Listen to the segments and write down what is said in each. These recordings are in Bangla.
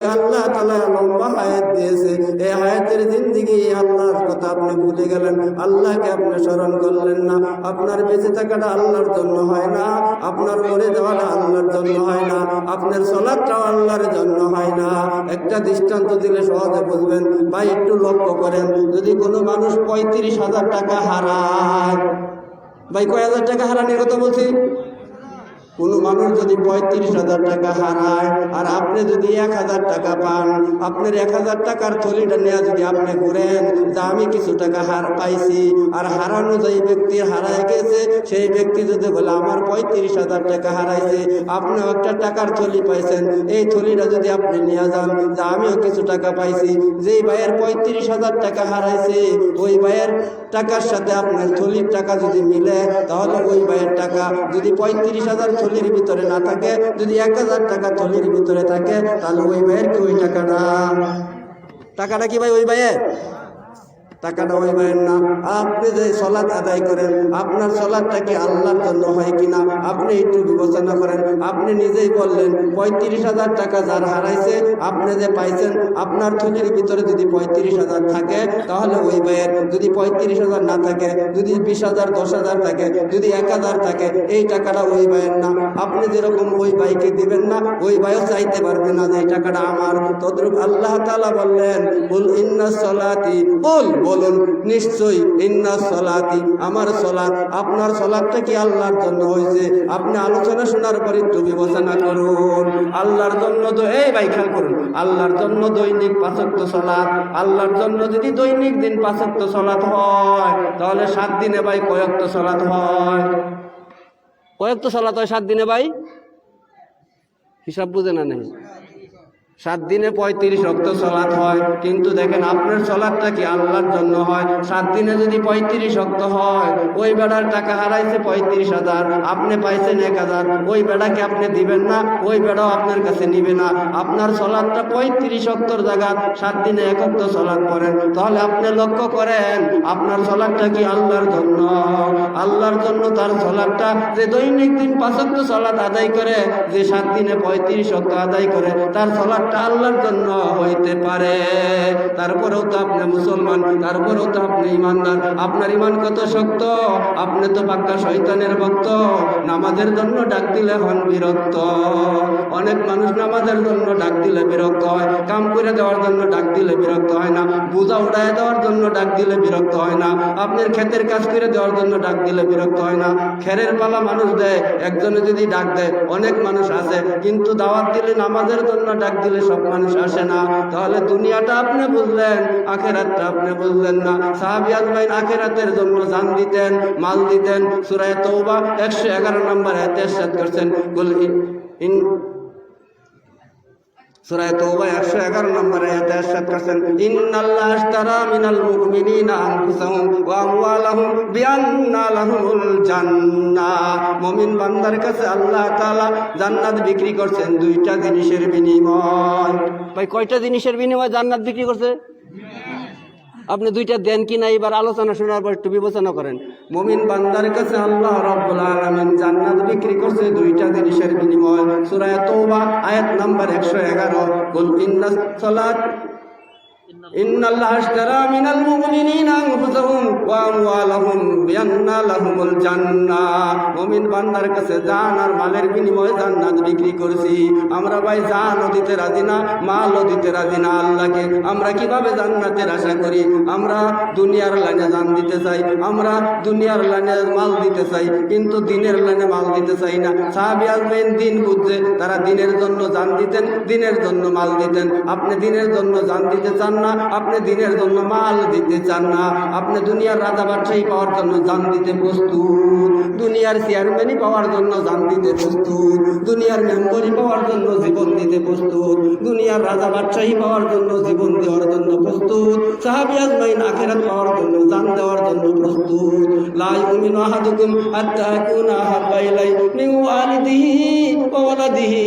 আল্লাহ তাআলা লম্বা হায়াত দিয়েছে, এই হায়াতের জিন্দেগি আল্লাহর কথা আপনি ভুলে গেলেন, আল্লাহকে আপনি স্মরণ করলেন না। আপনার বেঁচে থাকাটা আল্লাহর জন্য হয় না, আপনার মরে যাওয়াটা আল্লাহর জন্য হয় না, আপনার সালাতটাও আল্লাহর জন্য হয় না। একটা দৃষ্টান্ত দিলে সহজে বুঝবেন ভাই, একটু লক্ষ্য করেন। যদি কোনো মানুষ 35,000 টাকা হারায়, ভাই কয় হাজার টাকা হারানোর কথা বলছি? কোনো মানুষ যদি 35,000 টাকা হারায় আর আপনি যদি 1,000 টাকা পান, আপনার 1,000 টাকার থলিটা নেওয়া যদি আপনি ঘুরেন যে আমি কিছু টাকা পাইছি, আর হারানো যেই ব্যক্তি হারায় গেছে সেই ব্যক্তি যদি বলে আমার 35,000 টাকা হারাইছে, আপনিও একটা টাকার থলি পাইছেন, এই থলিটা যদি আপনি নিয়ে যান যে আমিও কিছু টাকা পাইছি, যেই ভাইয়ের 35,000 টাকা হারাইছে ওই ভাইয়ের টাকার সাথে আপনার থলির টাকা যদি মিলে, তাহলে ওই ভাইয়ের টাকা যদি 35,000 থলির ভিতরে না থাকে, যদি 1,000 টাকা থলির ভিতরে থাকে, তাহলে ওই ভাইয়ের কি ওই টাকাটা কি ভাই ওই ভাইয়ের? টাকাটা ওই ভাইয়ের না। আপনি যে সালাত আদায় করেন, আপনার সালাতটা কি আল্লাহর জন্য হয় কিনা আপনি একটু বিবেচনা করেন। আপনি নিজেই বললেন 35,000 টাকা যার হারাইছে, আপনি যে পাইছেন, আপনার থলির ভিতরে যদি 35,000 থাকে, তাহলে ওই ভাইয়ের। যদি 35,000 না থাকে, যদি 20,000, 10,000 থাকে, যদি 1,000 থাকে, এই টাকাটা ওই ভাইয়ের না। আপনি যেরকম ওই ভাইকে দিবেন না, ওই ভাইও চাইতে পারবে না যে এই টাকাটা আমার। তদ্রূপ আল্লাহ তাআলা বললেন কুল ইন্নাস সালাতি, বলুন নিশ্চয়ই ইন্নাস সালাতি, আমার সালাত। আপনার সালাতটা কি আল্লাহর জন্য হয়েছে? আপনি আলোচনা শোনার পরে একটু বিবেচনা করুন। আল্লাহর জন্য তো এই ভাই খেয়াল করুন, আল্লাহর জন্য দৈনিক 5 ওয়াক্ত সালাত। আল্লাহর জন্য যদি দৈনিক দিন 5 ওয়াক্ত সালাত হয়, তাহলে 7 দিনে ভাই কয় ওয়াক্ত সালাত হয়? কয় ওয়াক্ত সালাত হয় 7 দিনে ভাই? হিসাব বুঝে না নেই? 7 দিনে 35 ওয়াক্ত সালাত হয়। কিন্তু দেখেন আপনার সালাতটা কি আল্লাহর জন্য হয়? 7 দিনে যদি 35 ওয়াক্ত হয়, ওই বেড়ার টাকা হারাইছে 35,000, আপনি পাইছেন 1,000, ওই বেড়াকে আপনি দিবেন না, ওই বেড়াও আপনার কাছে নিবে না। আপনার সালাতটা 35 ওয়াক্তর জায়গা 7 দিনে 1 ওয়াক্ত সালাত করেন, তাহলে আপনি লক্ষ্য করেন আপনার সালাতটা কি আল্লাহর জন্য? আল্লাহর জন্য তার সালাতটা যে দৈনিক দিন 5 ওয়াক্ত সালাত আদায় করে, যে 7 দিনে 35 ওয়াক্ত আদায় করে, তার সালাত আল্লাহর জন্য হইতে পারে। তারপরেও তো আপনি মুসলমান, তারপরেও তো আপনি ইমানদার। আপনার ইমান কত শক্ত! আপনি তো পাক্কা শয়তানের ভক্ত। নামাজের জন্য ডাক দিলে হন বিরক্ত। অনেক মানুষ নামাজের জন্য ডাক দিলে বিরক্ত হয়, কাম করে দেওয়ার জন্য ডাক দিলে বিরক্ত হয় না, বোঝা উঠায় দেওয়ার জন্য ডাক দিলে বিরক্ত হয় না, আপনার ক্ষেতের কাজ করে দেওয়ার জন্য ডাক দিলে বিরক্ত হয় না। খেরের পালা মানুষ দেয়, একজনে যদি ডাক দেয় অনেক মানুষ আসে, কিন্তু দাওয়াত দিলে নামাজের জন্য ডাক দিলে সব মানুষ আসে না। তাহলে দুনিয়াটা আপনি বুঝলেন, আখেরাতটা আপনি বুঝলেন না। সাহাবী আজমাইন আখেরাতের জন্য জান দিতেন, মাল দিতেন। সূরা তাওবা 111 নম্বর আয়াতে ইরশাদ করেছেন সূরা তাওবা 111 নম্বর আয়াতে ইরশাদ করেছেন ইন্নাল্লাহা আশতারা মিনাল মুমিনিনা আনফুসাহুম ওয়া আমওয়ালাহুম বিআন্না লাহুমুল জান্নাহ। মুমিন বান্দার কাছে আল্লাহ তাআলা জান্নাত বিক্রি করছেন 2টা জিনিসের বিনিময়। ভাই কয়টা জিনিসের বিনিময়ে জান্নাত বিক্রি করছে? আপনি 2টা দেন কিনা এবার আলোচনা শোনার পর একটু বিবেচনা করেন। মুমিন বান্দার কাছে আল্লাহ রাব্বুল আলামিন জান্নাত বিক্রি করছে 2টা জিনিসের বিনিময়। সূরা তাওবা আয়াত নাম্বার 111 কুল ইন্নাস সালাত ইন্নাল্লাহা আশতারা মিনাল মুমিনিনা আনফুসাহুম ওয়া আমওয়ালাহুম বিআন্না লাহুমুল জান্নাহ। মুমিন বান্দার কাছে জান আর মালের বিনিময়ে জান্নাত বিক্রি করছি। আমরা ভাই জানও দিতে রাজি না, মালও দিতে রাজি না আল্লাহকে। আমরা কিভাবে জান্নাতের আশা করি? আমরা দুনিয়ার লাইনে জান দিতে চাই, আমরা দুনিয়ার লাইনে মাল দিতে চাই, কিন্তু দিনের লাইনে মাল দিতে চাই না। সাহাবী আজমাইন দিন বুঝে তারা দিনের জন্য জান দিতেন, দিনের জন্য মাল দিতেন। আপনি দিনের জন্য জান দিতে চান না, আপনি দিনের জন্য মাল দিতে চান না, আপনি দুনিয়ার রাজা বাদশাহী পাওয়ার জন্য জান দিতে প্রস্তুত, দুনিয়ার চেয়ারম্যানই পাওয়ার জন্য জান দিতে প্রস্তুত, দুনিয়ার মেম্বরি পাওয়ার জন্য জীবন দিতে প্রস্তুত, দুনিয়ার রাজা বাদশাহী পাওয়ার জন্য জীবন দেওয়ার জন্য প্রস্তুত। সাহাবী আজমাইন আখিরাত পাওয়ার জন্য জান দেওয়ার জন্য প্রস্তুত। লা ইউমিনু আহাদুকুম হাত্তা ইয়াকুনা আহাব্বা ইলাইহি মিন ওয়ালিদিহি ওয়া ওয়ালাদিহি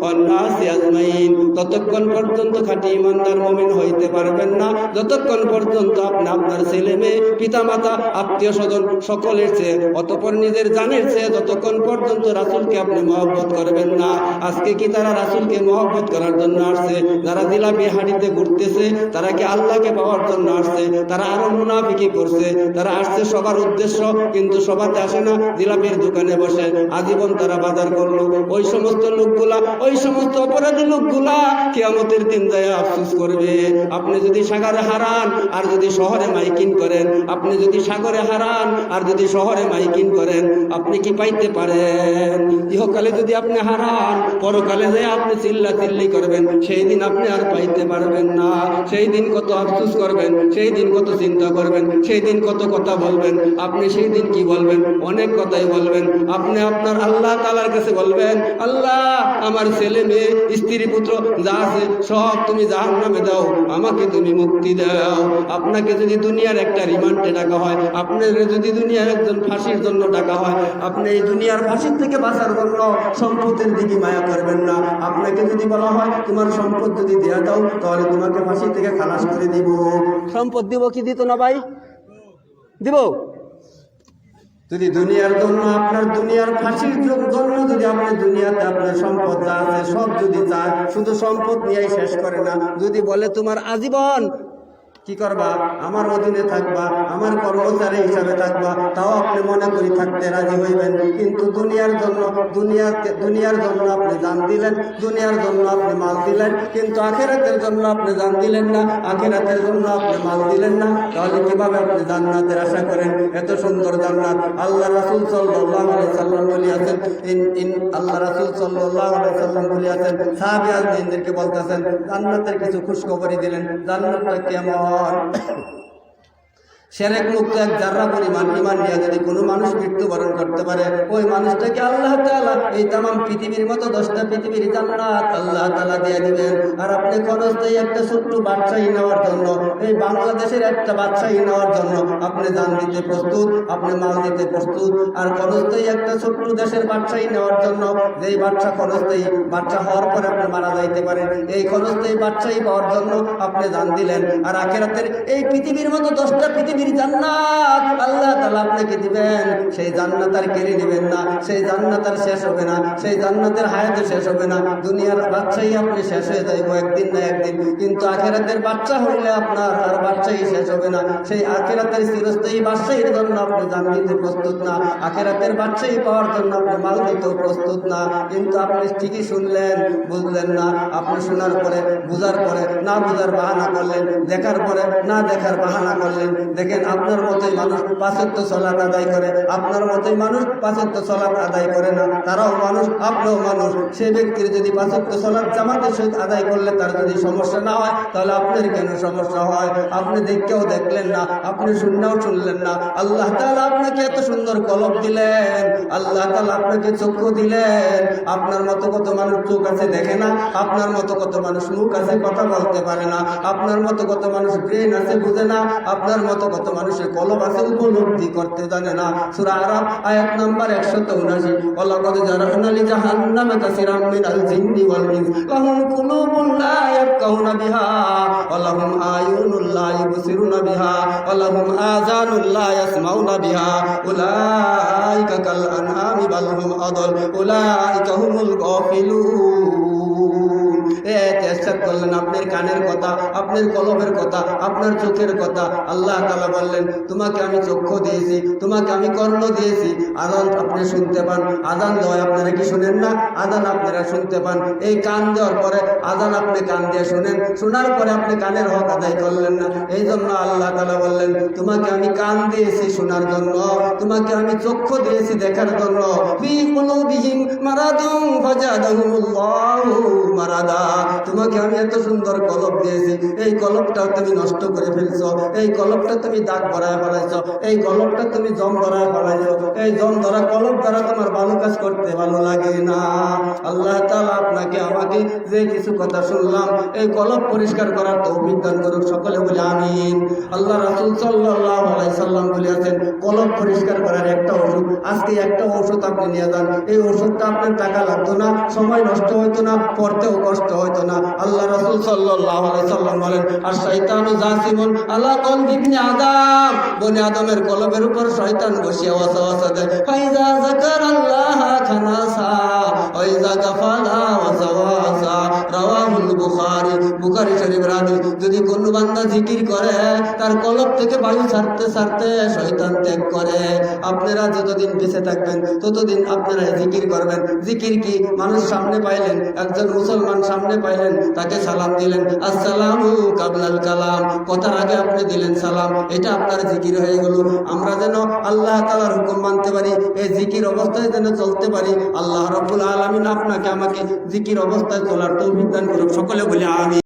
ওয়ান নাসি আজমাইন। ততক্ষণ পর্যন্ত খাঁটি ঈমানদার মুমিন হয়ে হইতে পারবেন না যতক্ষণ পর্যন্ত আপনি আপনার ছেলে মেয়ে পিতা মাতা আত্মীয় স্বজন সকলের চেয়ে অতঃপর নিজের জানের চেয়ে যতক্ষণ পর্যন্ত রাসূলকে আপনি মহব্বত করবেন না। আজকে কি তারা রাসূলকে মহব্বত করার জন্য আসছে? যারা জিলাপি হাঁড়িতে ঘুরতেছে তারা কি আল্লাহকে পাওয়ার জন্য আসছে? তারা আরো মুনাফিকি করছে। তারা আসছে সবার উদ্দেশ্য, কিন্তু সবাতে আসে না, জিলাপির দোকানে বসে আজীবন তারা বাজার করলো। ওই সমস্ত লোকগুলা, ওই সমস্ত অপরাধী লোকগুলা কিয়ামতের দিন যায় আফসোস করবে। আপনি যদি সাগরে হারান আর যদি শহরে মাইকিং করেন, আপনি যদি সাগরে হারান আর যদি শহরে মাইকিং করেন, আপনি কি পাইতে পারেন? ইহকালে যদি আপনি হারান, পরকালে যে আপনি চিল্লা চিল্লি করবেন, সেই দিন আপনি আর পাইতে পারবেন না। সেই দিন কত আফসোস করবেন, সেই দিন কত চিন্তা করবেন, সেই দিন কত কথা বলবেন। আপনি সেই দিন কি বলবেন? অনেক কথাই বলবেন। আপনি আপনার আল্লাহ তাআলার কাছে বলবেন, আল্লাহ আমার ছেলে মেয়ে স্ত্রী পুত্র যা আছে সব তুমি জাহান্নামে দাও, আমাকে তুমি মুক্তি দাও। আপনাকে যদি দুনিয়ার একটা রিমান্ডে ডাকা হয়, আপনার যদি দুনিয়ার একজন ফাঁসির জন্য ডাকা হয়, আপনি এই দুনিয়ার ফাঁসির থেকে বাঁচার জন্য সম্পদের দিকে মায়া করবেন না। আপনাকে যদি বলা হয় তোমার সম্পদ যদি দেয়া দাও তাহলে তোমাকে ফাঁসি থেকে খালাস করে দিব, সম্পদ দিব কি দিত না ভাই? দিব। যদি দুনিয়ার জন্য আপনার দুনিয়ার ফাঁসির জন্য যদি আপনি দুনিয়াতে আপনার সম্পদ যা আছে সব যদি চায়, শুধু সম্পদ নিয়েই শেষ করে না, যদি বলে তোমার আজীবন কি করবা, আমার অধীনে থাকবা, আমার কর্মচারী হিসাবে থাকবা, তাও আপনি মনে করি থাকতে রাজি হইবেন। কিন্তু দুনিয়ার জন্য দুনিয়ার জন্য আপনি জান দিলেন, দুনিয়ার জন্য আপনি মাল দিলেন, কিন্তু আখিরাতের জন্য আপনি জান দিলেন না, আখিরাতের জন্য আপনি মাল দিলেন না, তাহলে কিভাবে আপনি জান্নাতের আশা করেন? এত সুন্দর জান্নাত আল্লাহ রাসূল সাল্লাল্লাহু আলাইহি সাল্লাম বলিয়াছেন, আল্লাহ রাসূল সাল্লাল্লাহু আলাইহি সাল্লাম বলিয়াছেন, সাহাবী আজমিনদেরকে বলতেছেন জান্নাতের কিছু খুশখবরি দিলেন। জান্নাতটা কেমন? শিরক মুক্ত এক জাররা পরিমাণ ঈমান নিয়ে যদি কোনো মানুষ মৃত্যুবরণ করতে পারে, ওই মানুষটাকে আল্লাহ তাআলা এই তামাম পৃথিবীর মতো 10টা পৃথিবীর জান্নাত আল্লাহ তাআলা দিয়ে দিবেন। আর আপনি ক্ষণস্থায়ী একটা ছোট্ট বাদশাহী নেওয়ার জন্য, এই বাংলাদেশের একটা বাদশাহী নেওয়ার জন্য আপনি জান দিতে প্রস্তুত, আপনি মাল দিতে প্রস্তুত। আর ক্ষণস্থায়ী একটা ছোট্ট দেশের বাদশাহী নেওয়ার জন্য, যেই বাদশা ক্ষণস্থায়ী, বাদশা হওয়ার পরে আপনি মারা যাইতে পারেন, এই ক্ষণস্থায়ী বাদশাহী পাওয়ার জন্য আপনি জান দিলেন। আর আখিরাতের এই পৃথিবীর মতো 10টা পৃথিবীর জান্নাত আল্লাহ তাআলা আপনাকে দিবেন। সেই জান্নাত আর কেড়ে নেবেন না, সেই জান্নাত আর শেষ হবে না, সেই জান্নাতের হায়াতে শেষ হবে না। দুনিয়ার বাদশাহী আপনি শেষ হয়ে যাইব একদিন না একদিন, কিন্তু আখিরাতের বাদশা হইলে আপনার আর বাদশাহী শেষ হবে না। সেই আখিরাতের চিরস্থায়ী বাদশাহীর জন্য আপনি জান দিতে প্রস্তুত না, আখিরাতের বাদশাহী পাওয়ার জন্য আপনি মাল দিতেও প্রস্তুত না। কিন্তু আপনি ঠিকই শুনলেন, বুঝলেন না। আপনি শোনার পরে, বুঝার পরে না বুঝার বাহানা করলেন, দেখার পরে না দেখার বাহানা করলেন। দেখেন আপনার মতোই মানুষ 5 ওয়াক্ত সালাত আদায় করে, আপনার মতোই মানুষ 5 ওয়াক্ত সালাত আদায় করে না, তারাও মানুষ, আপনিও মানুষ। সেই ব্যক্তির যদি 5 ওয়াক্ত সালাত জামাতের সহিত আদায় করলে তার যদি সমস্যা না হয়, তাহলে আপনার কেন সমস্যা হয়? আপনি দেখেও দেখলেন না, আপনি শুনলেও শুনলেন না। আল্লাহ তাআলা আপনাকে এত সুন্দর কলব দিলেন, আল্লাহ তাআলা আপনাকে চক্ষু দিলেন। আপনার মতো কত মানুষ চোখ আছে দেখে না, আপনার মতো কত মানুষ মুখ আছে কথা বলতে পারে না, আপনার মতো কত মানুষ ব্রেন আছে বুঝে না, আপনার মতো কত মানুষের কলব আছে উপলব্ধি করতে জানে না। সূরা আরাফ আয়াত নাম্বার 179, ওয়ালাকাদ জারানা লি জাহান্নামা কাসীরাম মিনাল জিন্নি ওয়াল ইনস লাহুম কুলুবুন লা ইয়াফকাহুনা বিহা ওয়া লাহুম আয়ুনুন লা ইবসিরুনা বিহা ওয়া লাহুম আযানুন লা ইয়াসমাউনা বিহা উলাইকা কাল আনআমি বাল হুম আদাল উলাইকা হুমুল গাফিলুন। চেষ্টা করলেন আপনার কানের কথা, আপনার কলবের কথা, আপনার চোখের কথা। আল্লাহ তাআলা বললেন তোমাকে আমি চক্ষু দিয়েছি, তোমাকে আমি কর্ণ দিয়েছি, আযান আপনি শুনতে পান। আযান দেওয়ায় আপনারা কি শুনেন না? আযান আপনারা শুনতে পান। এই কান দেওয়ার পরে আযান আপনি কান দিয়ে শুনেন, শোনার পরে আপনি কানের হক আদায় করলেন না। এই জন্য আল্লাহ তাআলা বললেন তোমাকে আমি কান দিয়েছি শোনার জন্য, তোমাকে আমি চক্ষু দিয়েছি দেখার জন্য। ফি কুলুবিহিম মারাদুন ফাজাদাহুমুল্লাহু মারাদা। তোমাকে আমি এত সুন্দর কলব দিয়েছি, এই কলবটা তুমি নষ্ট করে ফেলছো, এই কলবটা তুমি দাগ ভরায় ফেলাইছো, এই কলবটা তুমি জম ভরায় ফেলাইছো। এই জম ধরা কলব দ্বারা তোমার ভালো কাজ করতে ভালো লাগে না। আল্লাহ তাআলা আপনাকে আমাকে যে কিছু কথা শুনলাম, এই কলব পরিষ্কার করার তৌফিক দান করুক। সকলে বলে আমিন। আল্লাহ রাসূল সাল্লাল্লাহু আলাইহি সাল্লাম বলেছেন কলব পরিষ্কার করার একটা ওষুধ, আজকে একটা ওষুধ আপনি নিয়ে যান। এই ওষুধটা আপনার টাকা লাগতো না, সময় নষ্ট হইতো না, পড়তেও কষ্ট হইতো না। আল্লাহ রাসূল সাল্লাল্লাহু আলাইহি সাল্লাম বলেন আর শয়তানু জাসিমুন আলা কলবি ইবনে আদম, বনি আদমের কলবের উপর শয়তান বসিয়া ওয়াসওয়াসা দেয়। ফাইজা যাকারাল্লাহ খানাসা ওয়া ইজা গাফালা ওয়াসওয়াসা, রাওয়াহুল বুখারী, বুখারী শরীফের হাদিস। যদি কোন বান্দা জিকির করে তার কলব থেকে বায়ু ছাড়তে ছাড়তে শয়তান ত্যাগ করে। আপনারা যতদিন বেঁচে থাকবেন ততদিন আপনারা জিকির করবেন। জিকির কি? মানুষ সামনে পাইলেন, একজন মুসলমান সামনে পাইলেন, তাকে সালাম দিলেন, আসসালামু কাবলাল কালাম, কথার আগে আপনি দিলেন সালাম, এটা আপনার জিকির হয়ে গেল। আমরা যেন আল্লাহ তাআলার হুকুম মানতে পারি, এই জিকির অবস্থায় যেন চলতে পারি। আল্লাহ রাব্বুল আলামিন আপনাকে আমাকে জিকির অবস্থায় চলার তৌফিক দান করুন। সকলে বলি আমিন।